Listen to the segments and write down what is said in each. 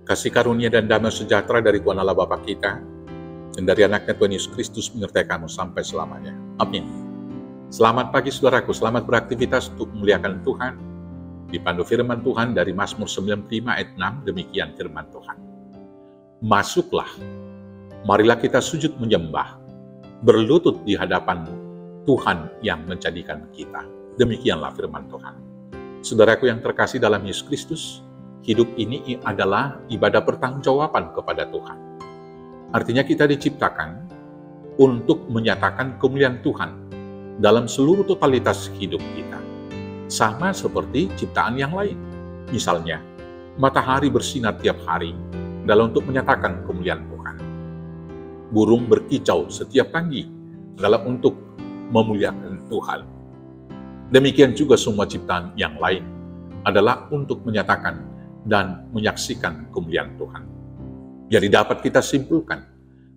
Kasih karunia dan damai sejahtera dari Tuhan Allah Bapa kita, dan dari anaknya Tuhan Yesus Kristus menyertai kamu sampai selamanya. Amin. Selamat pagi saudaraku, selamat beraktivitas untuk memuliakan Tuhan. Dipandu firman Tuhan dari Mazmur 95 ayat 6, demikian firman Tuhan. Masuklah, marilah kita sujud menyembah, berlutut di hadapan Tuhan yang menjadikan kita. Demikianlah firman Tuhan. Saudaraku yang terkasih dalam Yesus Kristus, hidup ini adalah ibadah pertanggungjawaban kepada Tuhan. Artinya kita diciptakan untuk menyatakan kemuliaan Tuhan dalam seluruh totalitas hidup kita. Sama seperti ciptaan yang lain. Misalnya, matahari bersinar tiap hari dalam untuk menyatakan kemuliaan Tuhan. Burung berkicau setiap pagi dalam untuk memuliakan Tuhan. Demikian juga semua ciptaan yang lain adalah untuk menyatakan dan menyaksikan kemuliaan Tuhan. Jadi dapat kita simpulkan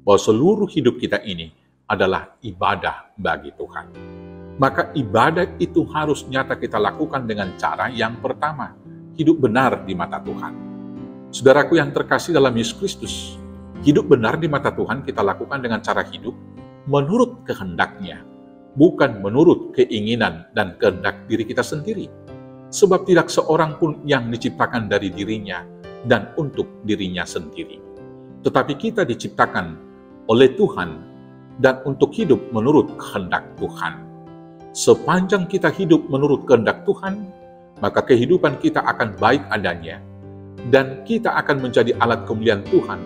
bahwa seluruh hidup kita ini adalah ibadah bagi Tuhan. Maka ibadah itu harus nyata kita lakukan dengan cara yang pertama, hidup benar di mata Tuhan. Saudaraku yang terkasih dalam Yesus Kristus, hidup benar di mata Tuhan kita lakukan dengan cara hidup menurut kehendaknya, bukan menurut keinginan dan kehendak diri kita sendiri. Sebab tidak seorang pun yang diciptakan dari dirinya dan untuk dirinya sendiri. Tetapi kita diciptakan oleh Tuhan dan untuk hidup menurut kehendak Tuhan. Sepanjang kita hidup menurut kehendak Tuhan, maka kehidupan kita akan baik adanya. Dan kita akan menjadi alat kemuliaan Tuhan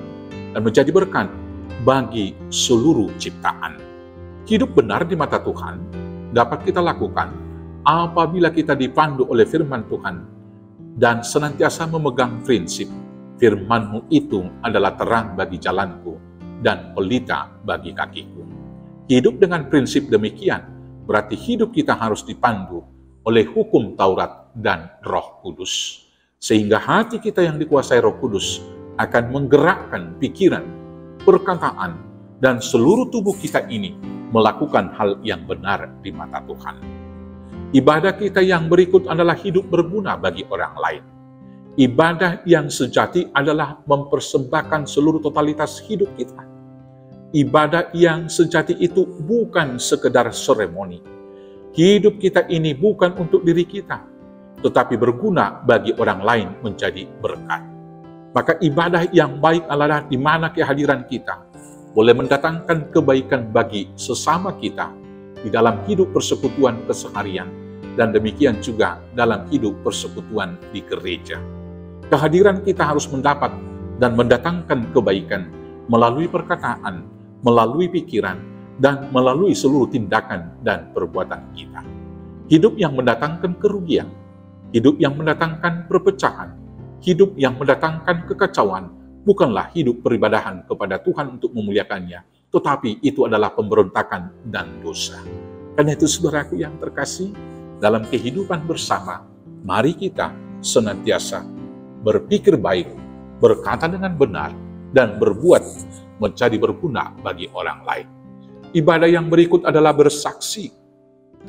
dan menjadi berkat bagi seluruh ciptaan. Hidup benar di mata Tuhan dapat kita lakukan apabila kita dipandu oleh firman Tuhan dan senantiasa memegang prinsip, firman-Mu itu adalah terang bagi jalanku dan pelita bagi kakiku. Hidup dengan prinsip demikian berarti hidup kita harus dipandu oleh hukum Taurat dan Roh Kudus. Sehingga hati kita yang dikuasai Roh Kudus akan menggerakkan pikiran, perkataan, dan seluruh tubuh kita ini melakukan hal yang benar di mata Tuhan. Ibadah kita yang berikut adalah hidup berguna bagi orang lain. Ibadah yang sejati adalah mempersembahkan seluruh totalitas hidup kita. Ibadah yang sejati itu bukan sekedar seremoni. Hidup kita ini bukan untuk diri kita, tetapi berguna bagi orang lain menjadi berkat. Maka ibadah yang baik adalah di mana kehadiran kita boleh mendatangkan kebaikan bagi sesama kita di dalam hidup persekutuan keseharian, dan demikian juga dalam hidup persekutuan di gereja. Kehadiran kita harus mendapat dan mendatangkan kebaikan melalui perkataan, melalui pikiran, dan melalui seluruh tindakan dan perbuatan kita. Hidup yang mendatangkan kerugian, hidup yang mendatangkan perpecahan, hidup yang mendatangkan kekacauan, bukanlah hidup peribadahan kepada Tuhan untuk memuliakannya, tetapi itu adalah pemberontakan dan dosa. Karena itu saudaraku yang terkasih, dalam kehidupan bersama, mari kita senantiasa berpikir baik, berkata dengan benar, dan berbuat menjadi berguna bagi orang lain. Ibadah yang berikut adalah bersaksi.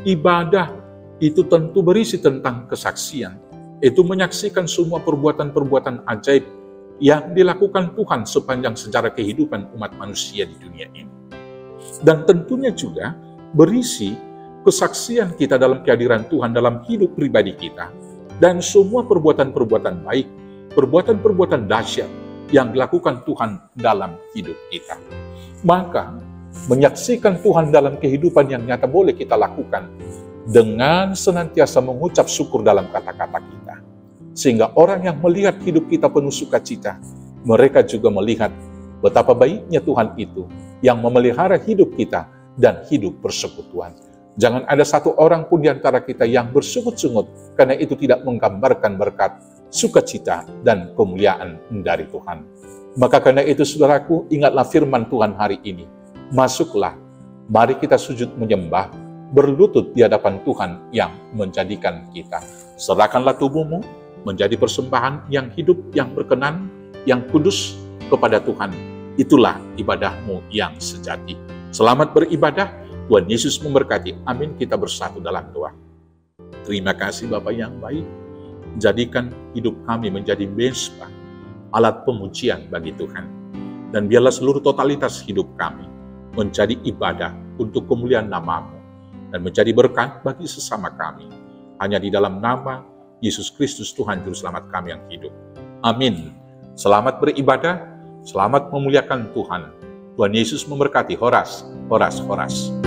Ibadah itu tentu berisi tentang kesaksian. Itu menyaksikan semua perbuatan-perbuatan ajaib yang dilakukan Tuhan sepanjang sejarah kehidupan umat manusia di dunia ini. Dan tentunya juga berisi kesaksian kita dalam kehadiran Tuhan dalam hidup pribadi kita, dan semua perbuatan-perbuatan baik, perbuatan-perbuatan dahsyat yang dilakukan Tuhan dalam hidup kita. Maka, menyaksikan Tuhan dalam kehidupan yang nyata boleh kita lakukan dengan senantiasa mengucap syukur dalam kata-kata kita. Sehingga orang yang melihat hidup kita penuh sukacita, mereka juga melihat betapa baiknya Tuhan itu yang memelihara hidup kita dan hidup persekutuan. Jangan ada satu orang pun di antara kita yang bersungut-sungut, karena itu tidak menggambarkan berkat, sukacita, dan kemuliaan dari Tuhan. Maka karena itu saudaraku, ingatlah firman Tuhan hari ini. Masuklah, mari kita sujud menyembah, berlutut di hadapan Tuhan yang menjadikan kita. Serahkanlah tubuhmu menjadi persembahan yang hidup, yang berkenan, yang kudus kepada Tuhan. Itulah ibadahmu yang sejati. Selamat beribadah. Tuhan Yesus memberkati. Amin. Kita bersatu dalam doa. Terima kasih Bapa yang baik. Jadikan hidup kami menjadi mezbah alat pemujian bagi Tuhan. Dan biarlah seluruh totalitas hidup kami menjadi ibadah untuk kemuliaan nama-Mu dan menjadi berkat bagi sesama kami. Hanya di dalam nama Yesus Kristus Tuhan Juru Selamat kami yang hidup. Amin. Selamat beribadah, selamat memuliakan Tuhan. Tuhan Yesus memberkati. Horas, horas, horas.